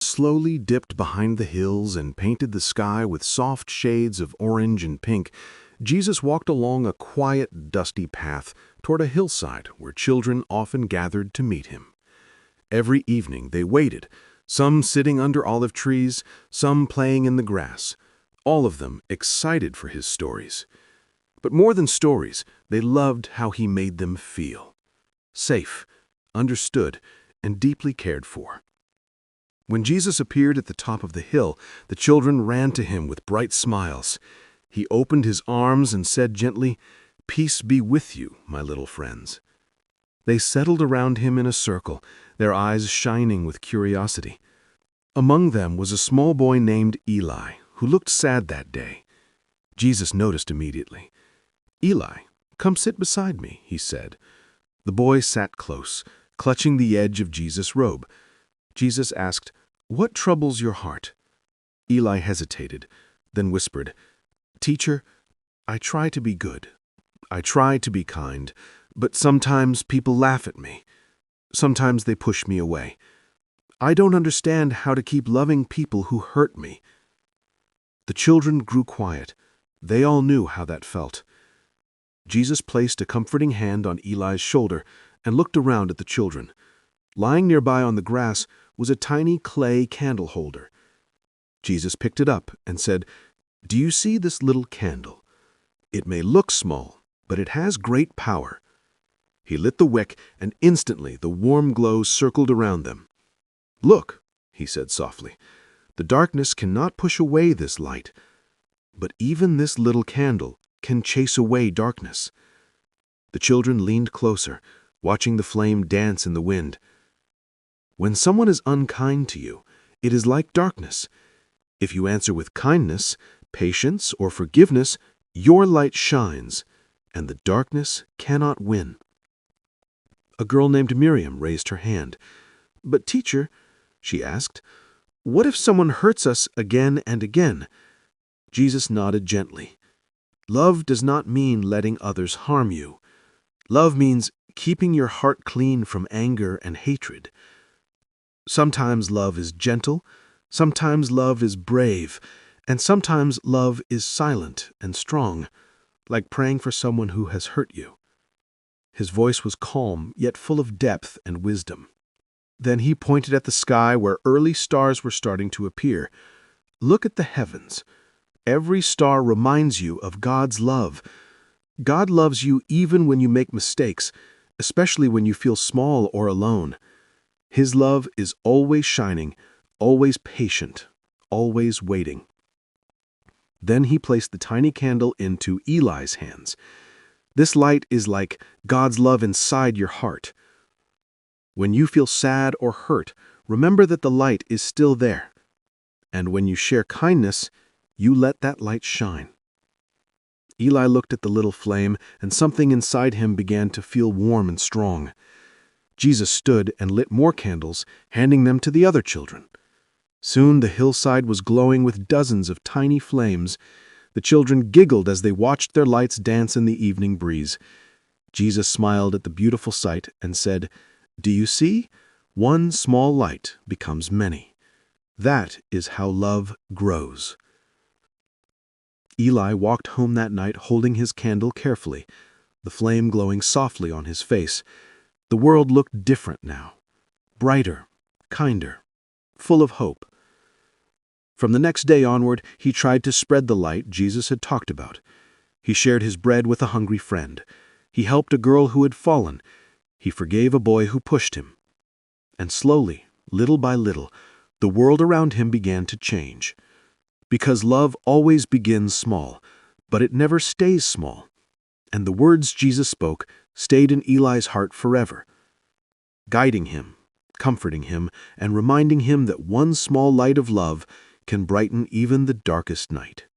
Slowly dipped behind the hills and painted the sky with soft shades of orange and pink, Jesus walked along a quiet, dusty path toward a hillside where children often gathered to meet him. Every evening they waited, some sitting under olive trees, some playing in the grass, all of them excited for his stories. But more than stories, they loved how he made them feel. Safe, understood, and deeply cared for. When Jesus appeared at the top of the hill, the children ran to him with bright smiles. He opened his arms and said gently, "Peace be with you, my little friends." They settled around him in a circle, their eyes shining with curiosity. Among them was a small boy named Eli, who looked sad that day. Jesus noticed immediately. "Eli, come sit beside me," he said. The boy sat close, clutching the edge of Jesus' robe. Jesus asked, "What troubles your heart?" Eli hesitated, then whispered, "Teacher, I try to be good. I try to be kind, but sometimes people laugh at me. Sometimes they push me away. I don't understand how to keep loving people who hurt me." The children grew quiet. They all knew how that felt. Jesus placed a comforting hand on Eli's shoulder and looked around at the children. Lying nearby on the grass was a tiny clay candle holder. Jesus picked it up and said, "Do you see this little candle? It may look small, but it has great power." He lit the wick, and instantly the warm glow circled around them. "Look," he said softly, "the darkness cannot push away this light, but even this little candle can chase away darkness." The children leaned closer, watching the flame dance in the wind. When someone is unkind to you, it is like darkness. If you answer with kindness, patience, or forgiveness, your light shines, and the darkness cannot win. A girl named Miriam raised her hand. "But teacher," she asked, "what if someone hurts us again and again?" Jesus nodded gently. "Love does not mean letting others harm you. Love means keeping your heart clean from anger and hatred. Sometimes love is gentle, sometimes love is brave, and sometimes love is silent and strong, like praying for someone who has hurt you." His voice was calm, yet full of depth and wisdom. Then he pointed at the sky where early stars were starting to appear. "Look at the heavens. Every star reminds you of God's love. God loves you even when you make mistakes, especially when you feel small or alone. His love is always shining, always patient, always waiting." Then he placed the tiny candle into Eli's hands. "This light is like God's love inside your heart. When you feel sad or hurt, remember that the light is still there. And when you share kindness, you let that light shine." Eli looked at the little flame, and something inside him began to feel warm and strong. Jesus stood and lit more candles, handing them to the other children. Soon the hillside was glowing with dozens of tiny flames. The children giggled as they watched their lights dance in the evening breeze. Jesus smiled at the beautiful sight and said, "Do you see? One small light becomes many. That is how love grows." Eli walked home that night holding his candle carefully, the flame glowing softly on his face. The world looked different now, brighter, kinder, full of hope. From the next day onward, he tried to spread the light Jesus had talked about. He shared his bread with a hungry friend. He helped a girl who had fallen. He forgave a boy who pushed him. And slowly, little by little, the world around him began to change. Because love always begins small, but it never stays small. And the words Jesus spoke stayed in Eli's heart forever, guiding him, comforting him, and reminding him that one small light of love can brighten even the darkest night.